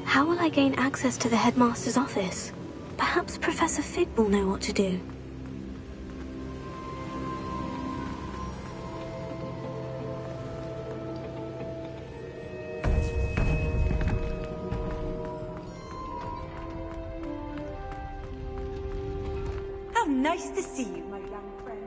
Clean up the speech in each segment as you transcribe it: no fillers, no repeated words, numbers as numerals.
How will I gain access to the headmaster's office? Perhaps Professor Fig will know what to do. How nice to see you, my young friend.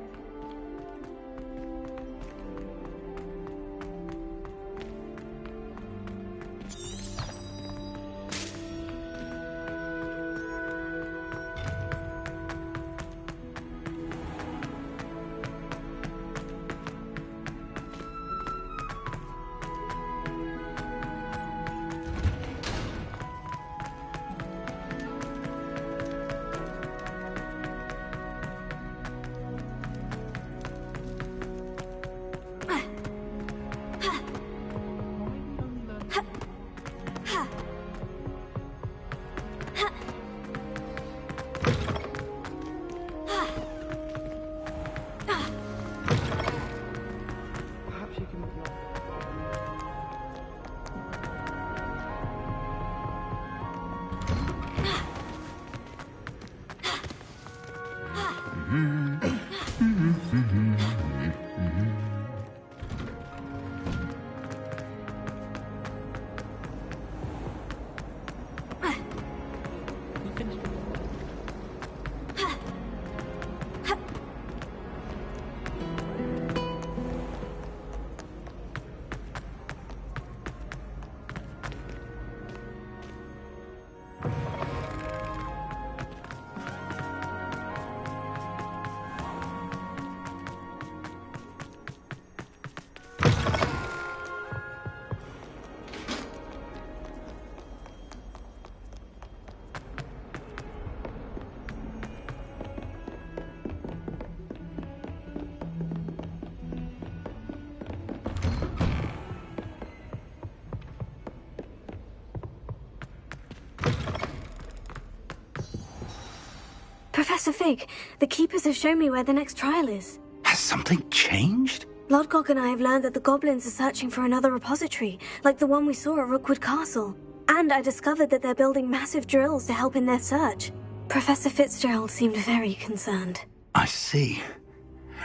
Professor Fig, the Keepers have shown me where the next trial is. Has something changed? Lodgok and I have learned that the goblins are searching for another repository, like the one we saw at Rookwood Castle. And I discovered that they're building massive drills to help in their search. Professor Fitzgerald seemed very concerned. I see.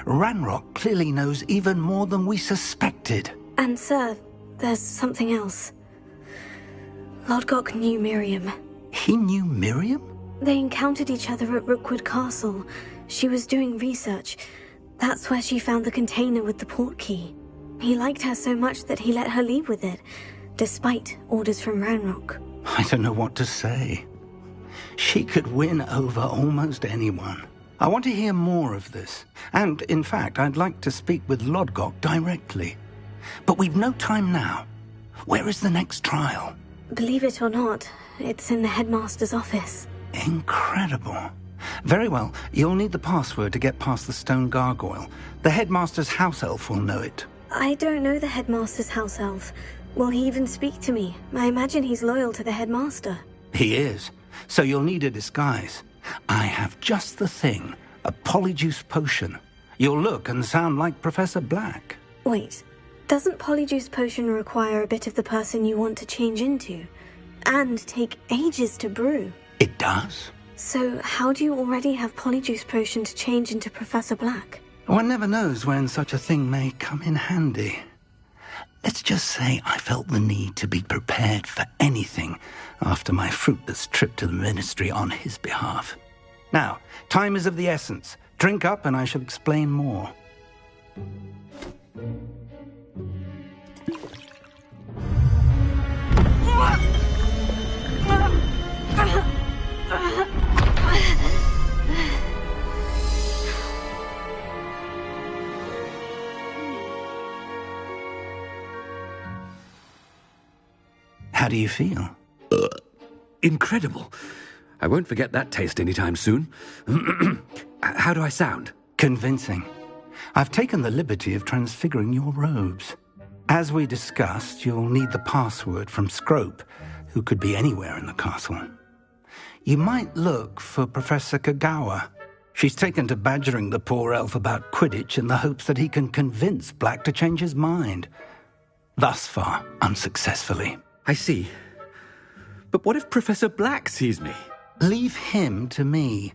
Ranrock clearly knows even more than we suspected. And sir, there's something else. Lodgok knew Miriam. He knew Miriam? They encountered each other at Rookwood Castle. She was doing research. That's where she found the container with the port key. He liked her so much that he let her leave with it, despite orders from Ranrock. I don't know what to say. She could win over almost anyone. I want to hear more of this. And, in fact, I'd like to speak with Lodgok directly. But we've no time now. Where is the next trial? Believe it or not, it's in the headmaster's office. Incredible. Very well, you'll need the password to get past the stone gargoyle. The headmaster's house elf will know it. I don't know the headmaster's house elf. Will he even speak to me? I imagine he's loyal to the headmaster. He is. So you'll need a disguise. I have just the thing. A polyjuice potion. You'll look and sound like Professor Black. Wait, doesn't polyjuice potion require a bit of the person you want to change into? And take ages to brew? It does. So how do you already have polyjuice potion to change into Professor Black? One never knows when such a thing may come in handy. Let's just say I felt the need to be prepared for anything after my fruitless trip to the ministry on his behalf. Now, time is of the essence. Drink up and I shall explain more. How do you feel? Incredible. I won't forget that taste anytime soon. How do I sound? Convincing. I've taken the liberty of transfiguring your robes. As we discussed, you'll need the password from Scrope, who could be anywhere in the castle. You might look for Professor Kagawa. She's taken to badgering the poor elf about Quidditch in the hopes that he can convince Black to change his mind. Thus far, unsuccessfully. I see. But what if Professor Black sees me? Leave him to me.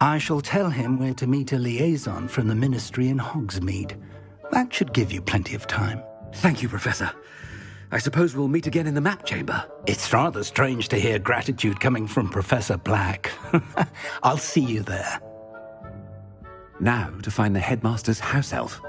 I shall tell him we're to meet a liaison from the Ministry in Hogsmeade. That should give you plenty of time. Thank you, Professor. I suppose we'll meet again in the map chamber. It's rather strange to hear gratitude coming from Professor Black. I'll see you there. Now to find the headmaster's house elf.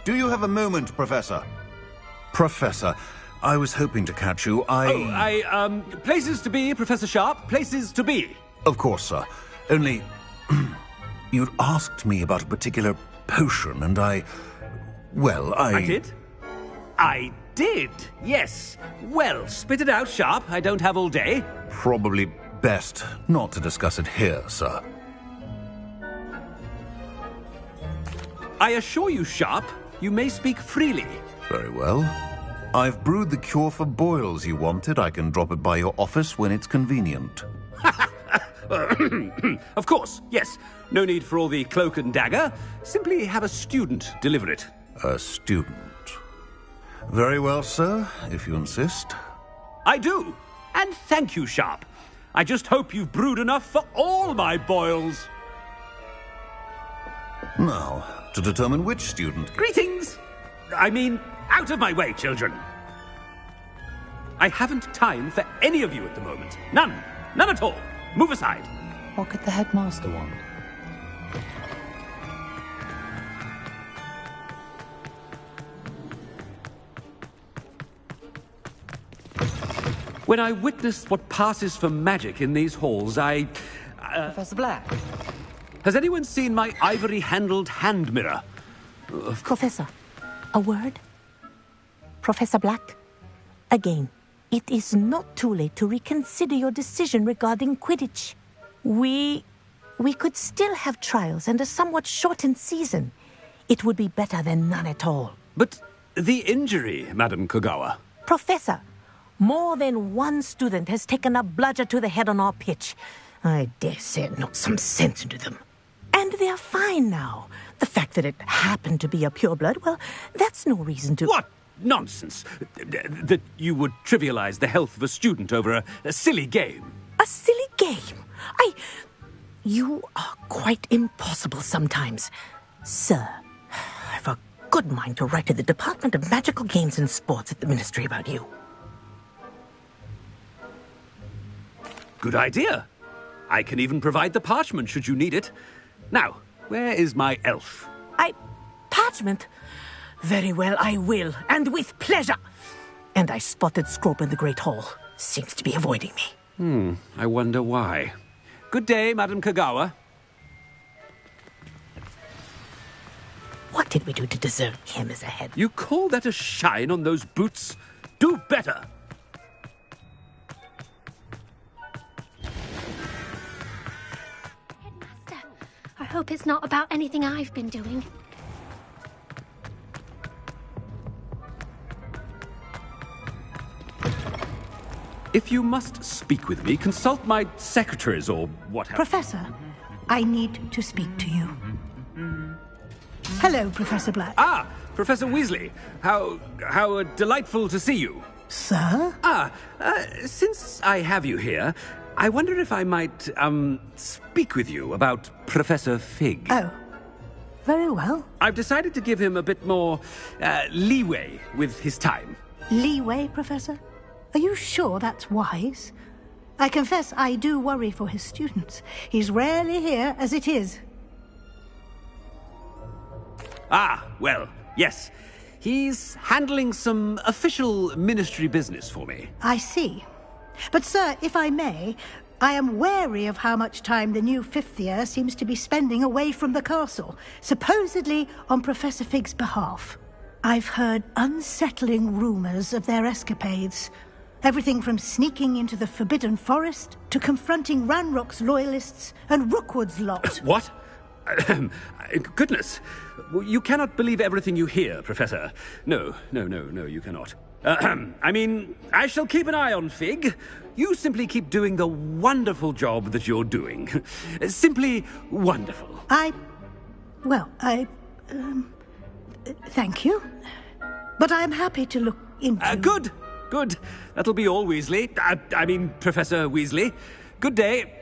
Do you have a moment, Professor? Professor, I was hoping to catch you. Places to be, Professor Sharp. Places to be. Of course, sir. Only... you'd asked me about a particular potion, and I did? I did, yes. Well, spit it out, Sharp. I don't have all day. Probably best not to discuss it here, sir. I assure you, Sharp, you may speak freely. Very well. I've brewed the cure for boils you wanted. I can drop it by your office when it's convenient. Of course, yes. No need for all the cloak and dagger. Simply have a student deliver it. A student. Very well, sir, if you insist. I do. And thank you, Sharp. I just hope you've brewed enough for all my boils. Now, to determine which student... Greetings! I mean, out of my way, children. I haven't time for any of you at the moment. None. None at all. Move aside. What could the headmaster want? When I witnessed what passes for magic in these halls, Professor Black. Has anyone seen my ivory-handled hand mirror? Professor, a word? Professor Black, again, it is not too late to reconsider your decision regarding Quidditch. We could still have trials and a somewhat shortened season. It would be better than none at all. But the injury, Madam Kogawa. Professor, more than one student has taken a bludger to the head on our pitch. I dare say it knocked some sense into them. And they're fine now. The fact that it happened to be a pureblood, well, that's no reason to... What nonsense! That you would trivialize the health of a student over a silly game. A silly game? You are quite impossible sometimes. Sir, I've a good mind to write to the Department of Magical Games and Sports at the Ministry about you. Good idea. I can even provide the parchment should you need it. Now, where is my elf? Parchment? Very well, I will, and with pleasure. And I spotted Scrope in the Great Hall. Seems to be avoiding me. I wonder why. Good day, Madam Kogawa. What did we do to deserve him as a head? You call that a shine on those boots? Do better! Headmaster, I hope it's not about anything I've been doing. If you must speak with me, consult my secretaries or what have Professor, I need to speak to you. Hello, Professor Black. Ah, Professor Weasley. How delightful to see you. Sir? Since I have you here, I wonder if I might, speak with you about Professor Fig. Oh, very well. I've decided to give him a bit more, leeway with his time. Leeway, Professor? Are you sure that's wise? I confess I do worry for his students. He's rarely here as it is. Ah, well, yes. He's handling some official ministry business for me. I see. But, sir, if I may, I am wary of how much time the new fifth year seems to be spending away from the castle, supposedly on Professor Fig's behalf. I've heard unsettling rumors of their escapades. Everything from sneaking into the Forbidden Forest to confronting Ranrock's loyalists and Rookwood's lot. What? Goodness. You cannot believe everything you hear, Professor. No, you cannot. I mean, I shall keep an eye on Fig. You simply keep doing the wonderful job that you're doing. Simply wonderful. Thank you. But I'm happy to look into... Good. That'll be all, Weasley. I mean, Professor Weasley. Good day.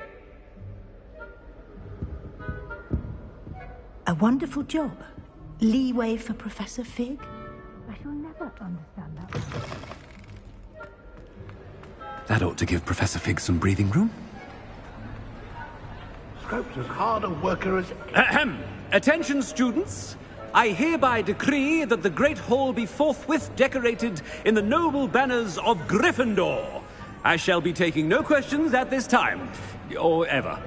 A wonderful job. Leeway for Professor Fig? I shall never understand that. That ought to give Professor Fig some breathing room. Scrope's as hard a worker as... Ahem. Attention, students. I hereby decree that the Great Hall be forthwith decorated in the noble banners of Gryffindor. I shall be taking no questions at this time, or ever.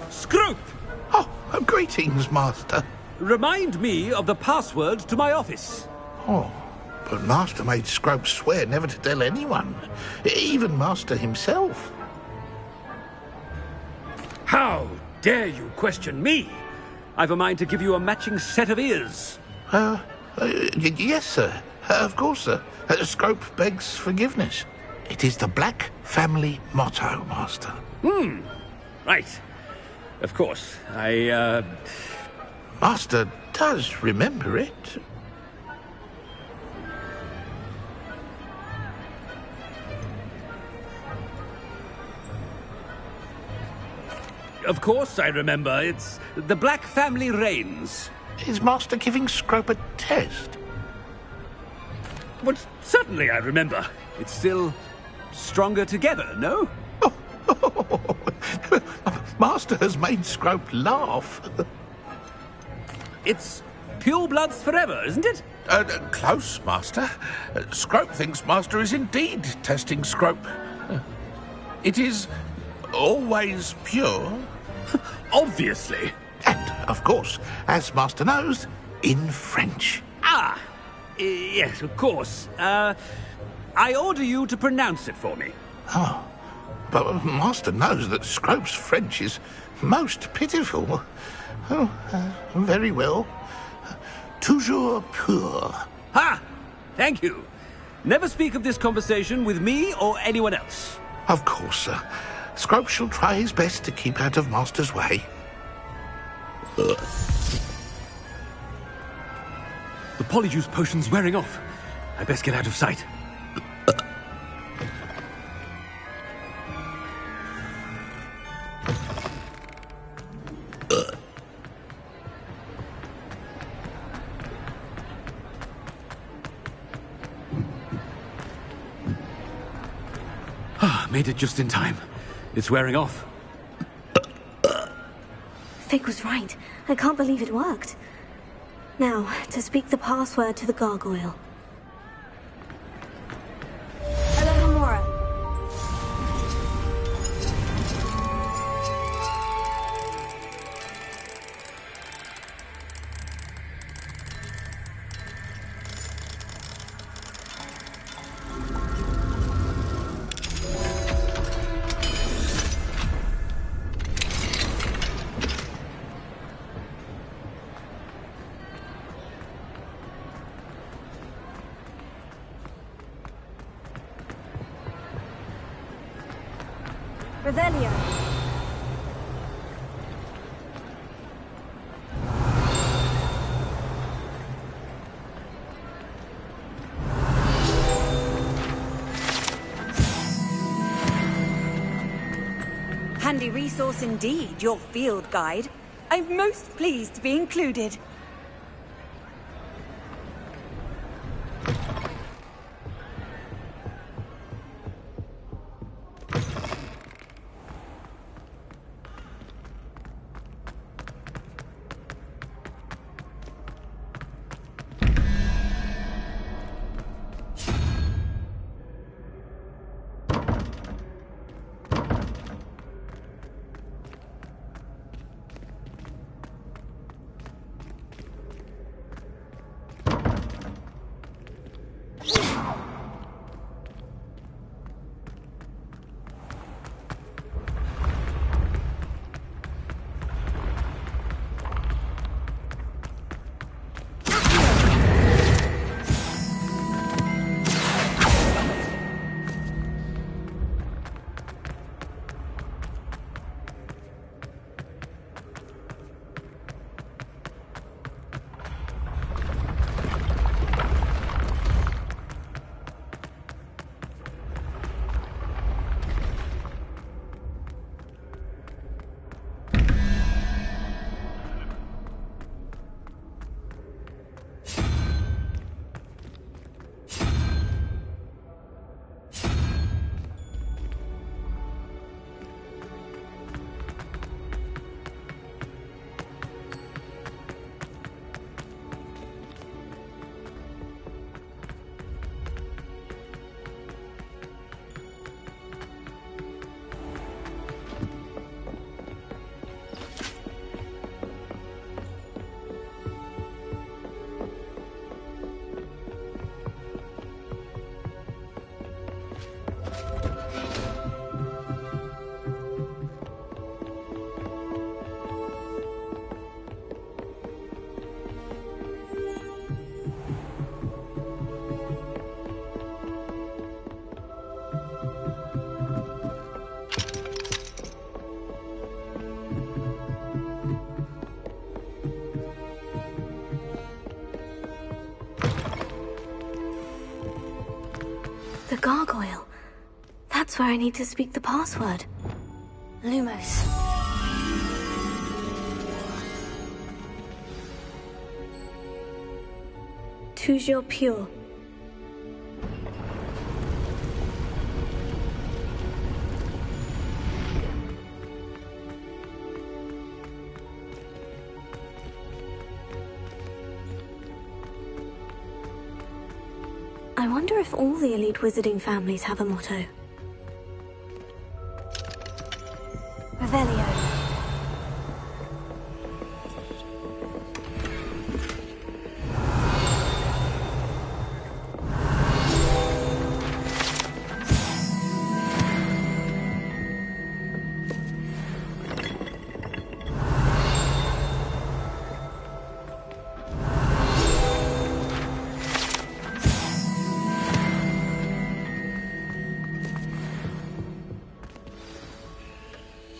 Scrope! Oh, greetings, Master. Remind me of the password to my office. Oh, but Master made Scrope swear never to tell anyone, even Master himself. How dare you question me? I've a mind to give you a matching set of ears. Yes, sir. Of course, sir. Scrope begs forgiveness. It is the Black family motto, Master. Right. Of course. Master does remember it. Of course I remember. It's the Black family reigns. Is Master giving Scrope a test? But certainly I remember. It's still stronger together, no? Master has made Scrope laugh. It's pure bloods forever, isn't it? Close, Master. Scrope thinks Master is indeed testing Scrope. It is always pure. Obviously. And, of course, as Master knows, in French. Yes, of course. I order you to pronounce it for me. Oh, but Master knows that Scrope's French is most pitiful. Oh, very well. Toujours pur. Ha! Thank you. Never speak of this conversation with me or anyone else. Of course, sir. Scrope shall try his best to keep out of Master's way. The polyjuice potion's wearing off. I best get out of sight. Made it just in time. It's wearing off. Fig was right. I can't believe it worked. Now, to speak the password to the gargoyle. Alohomora. Revelio. Handy resource indeed, your field guide. I'm most pleased to be included. The gargoyle. That's where I need to speak the password. Lumos. Toujours pure. I wonder if all the elite wizarding families have a motto. Revelio.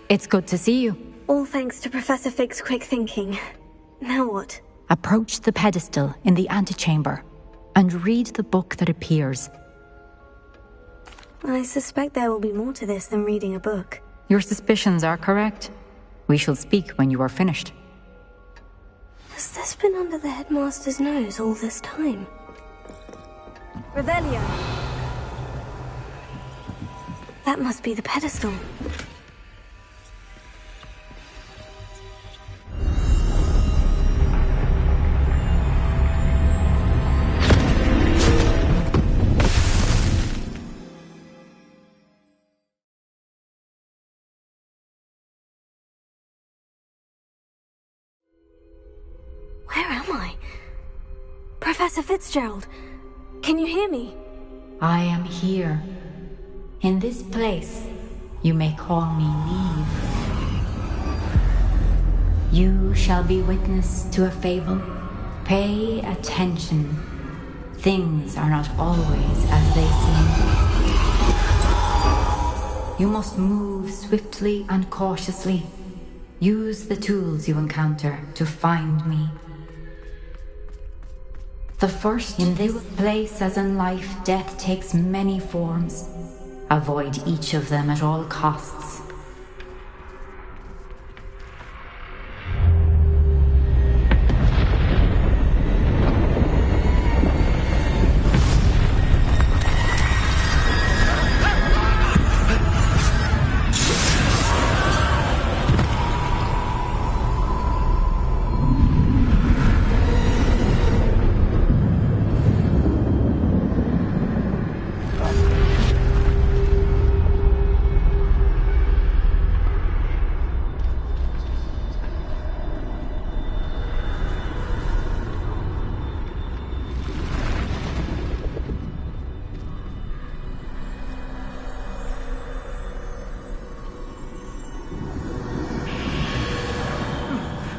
It's good to see you. All thanks to Professor Fig's quick thinking. Now what? Approach the pedestal in the antechamber and read the book that appears. I suspect there will be more to this than reading a book. Your suspicions are correct. We shall speak when you are finished. Has this been under the headmaster's nose all this time? Revelio. That must be the pedestal. Where am I? Professor Fitzgerald, can you hear me? I am here. In this place, you may call me Neve. You shall be witness to a fable. Pay attention. Things are not always as they seem. You must move swiftly and cautiously. Use the tools you encounter to find me. The first in this place, as in life, death takes many forms. Avoid each of them at all costs.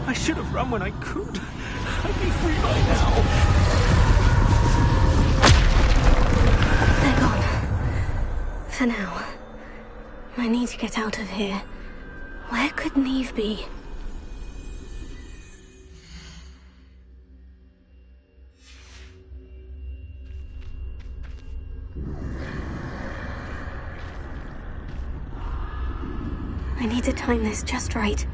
I should have run when I could. I'd be free by now. They're gone. For now. I need to get out of here. Where could Neve be? I need to time this just right.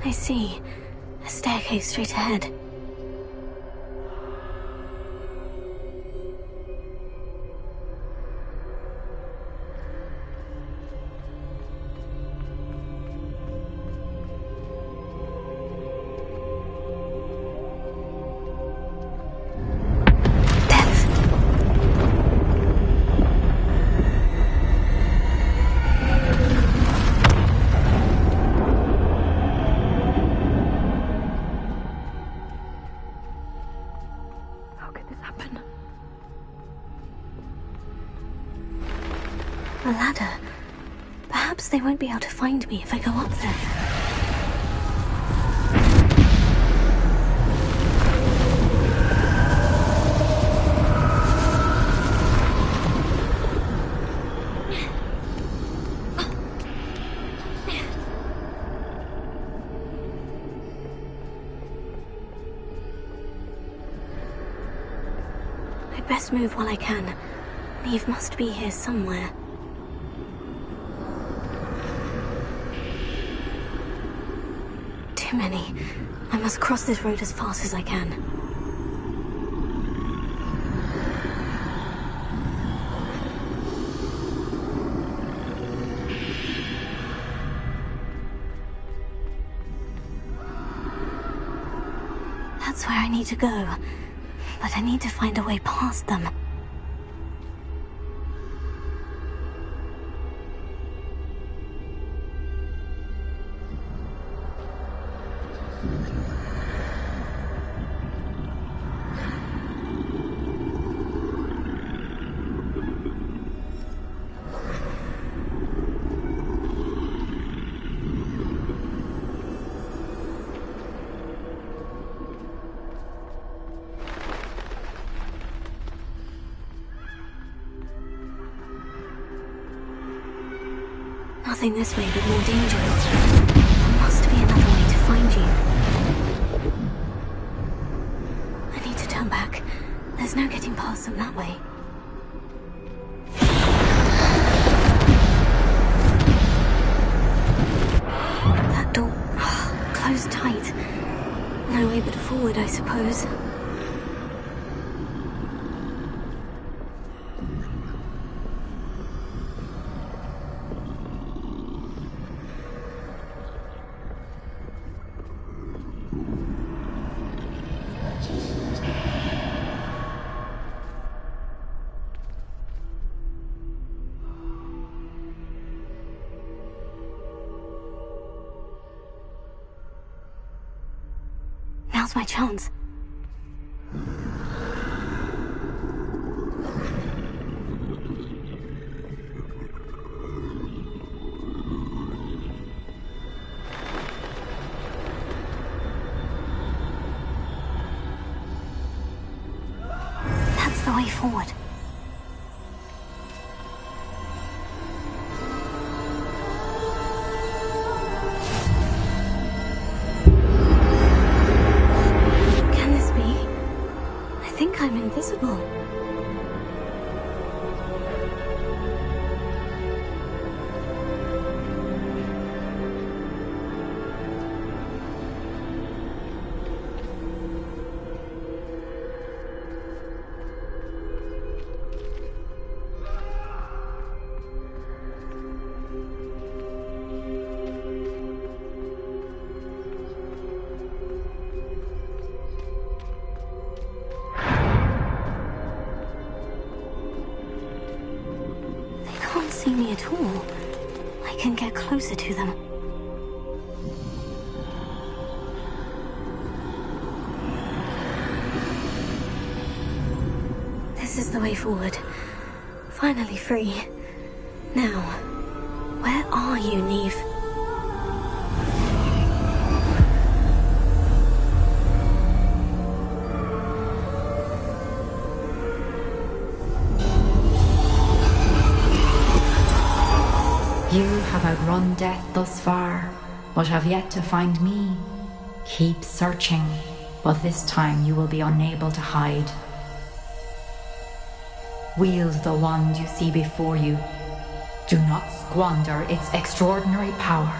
I see. A staircase straight ahead. A ladder. Perhaps they won't be able to find me if I go up there. I'd best move while I can. Neve must be here somewhere. Too many. I must cross this road as fast as I can. That's where I need to go. But I need to find a way past them. Nothing this way but more dangerous. There must be another way to find you. I need to turn back. There's no getting past them that way. That door... closed tight. No way but forward, I suppose. Now's my chance. That's the way forward. I'm invisible. See me at all. I can get closer to them. This is the way forward. Finally free. Now, where are you, Neve? You have outrun death thus far, but have yet to find me. Keep searching, but this time you will be unable to hide. Wield the wand you see before you. Do not squander its extraordinary power.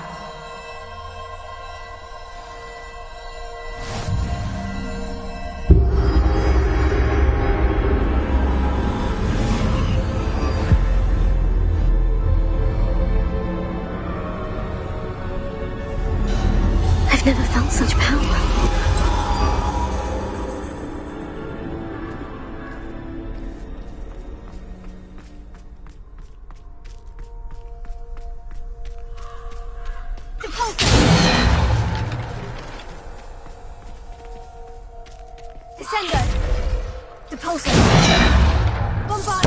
I've never felt such power. Descendo! Depulso! Bombard!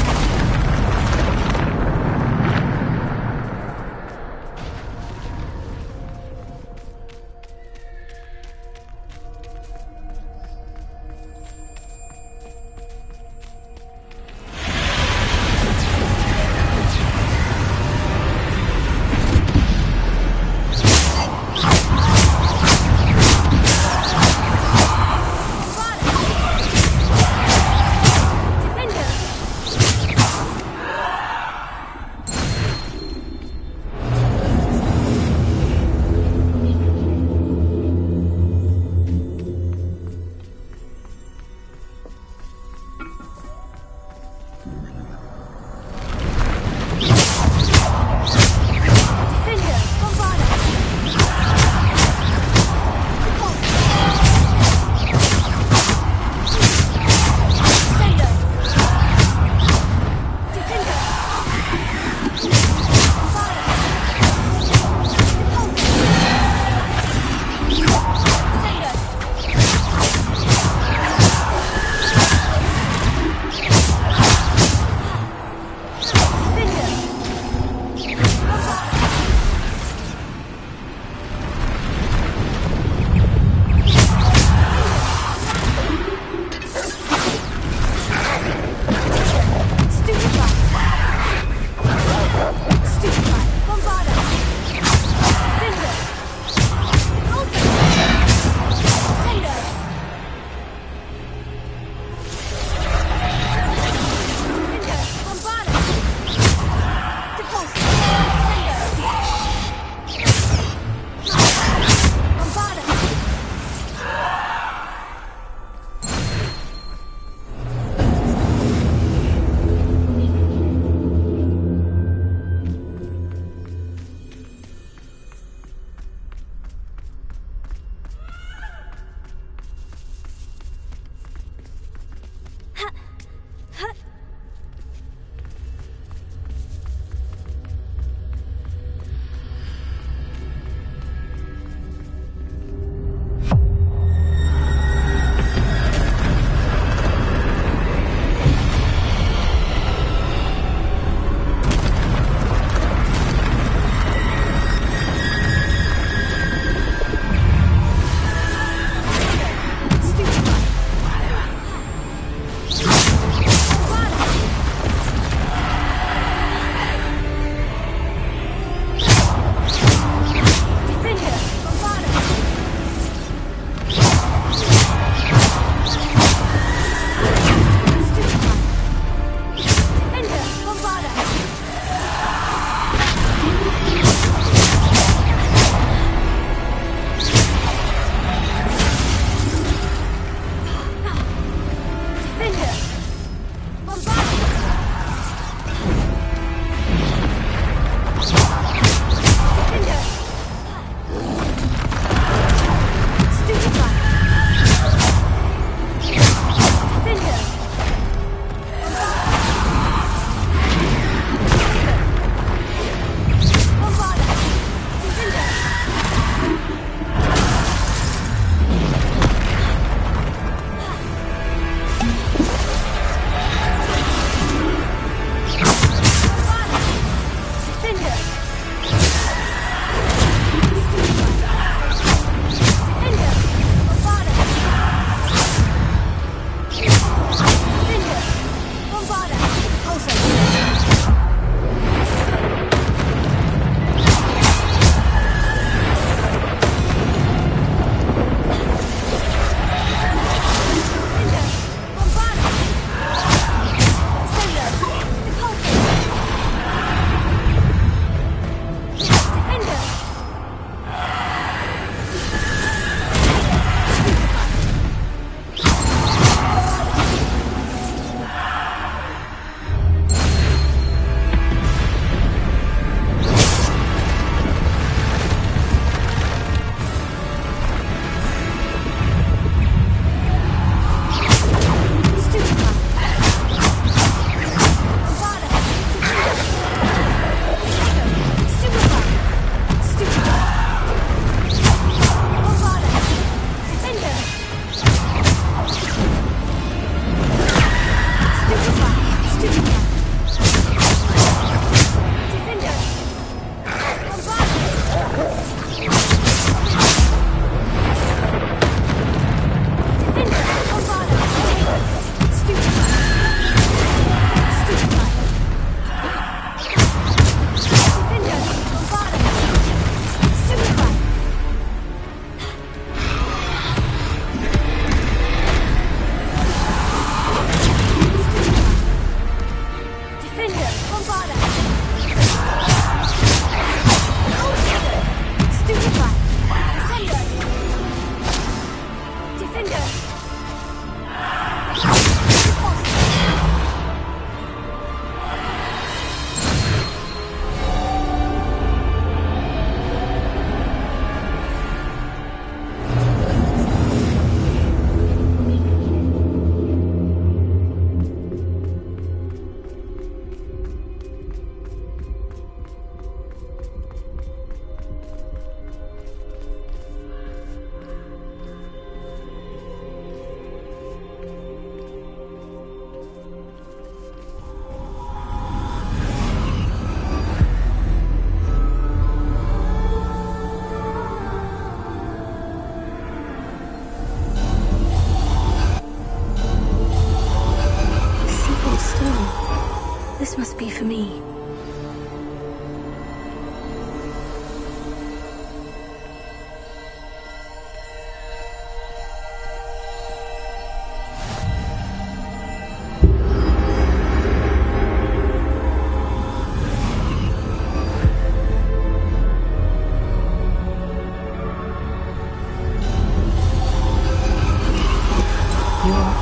This must be for me.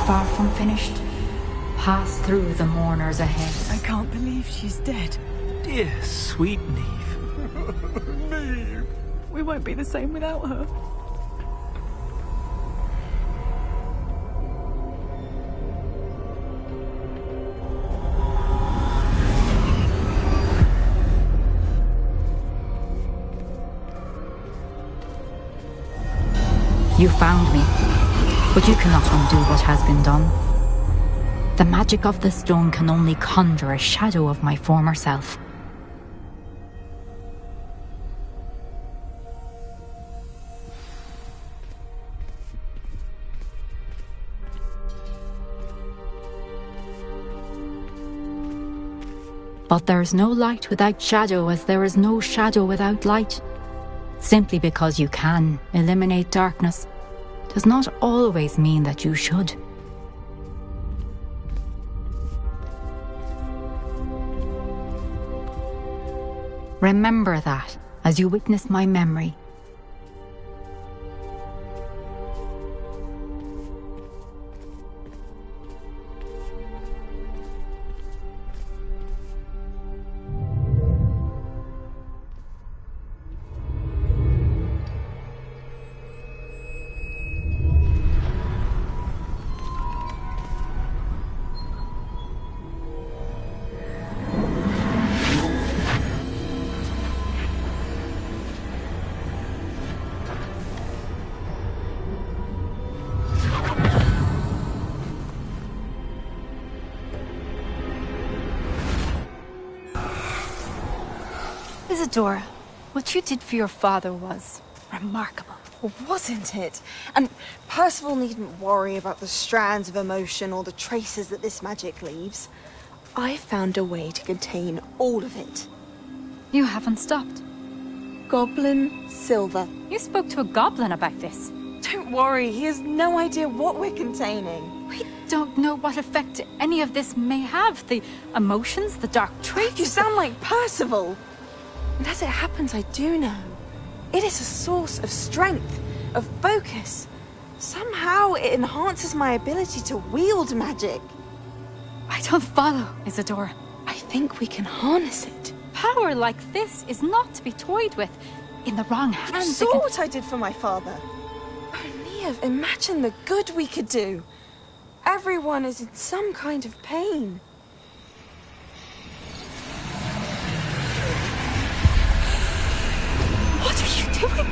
Far from finished. Pass through the mourners ahead. I can't believe she's dead. Dear, sweet Neve. Neve! We won't be the same without her. You found me. But you cannot undo what has been done. The magic of the stone can only conjure a shadow of my former self. But there is no light without shadow, as there is no shadow without light. Simply because you can eliminate darkness does not always mean that you should. Remember that as you witness my memory. Isadora, what you did for your father was remarkable. Well, wasn't it? And Percival needn't worry about the strands of emotion or the traces that this magic leaves. I found a way to contain all of it. You haven't stopped. Goblin Silver. You spoke to a goblin about this. Don't worry, he has no idea what we're containing. We don't know what effect any of this may have. The emotions, the dark traits. You sound like Percival. And as it happens, I do know. It is a source of strength, of focus. Somehow it enhances my ability to wield magic. I don't follow, Isadora. I think we can harness it. Power like this is not to be toyed with. In the wrong hands. You saw what I did for my father. Oh, Neve, imagine the good we could do. Everyone is in some kind of pain. What are you doing?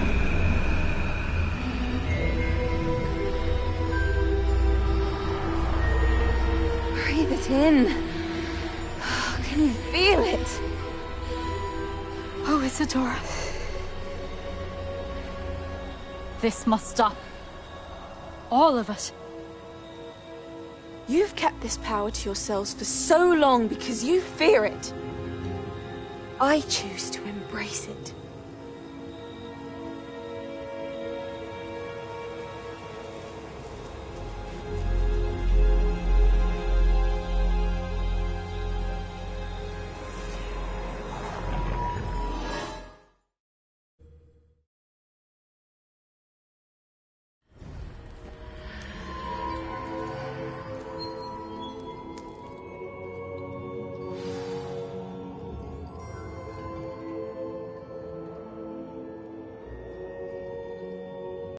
Breathe it in. Can you feel it? Oh, Isadora. This must stop. All of it. You've kept this power to yourselves for so long because you fear it. I choose to embrace it.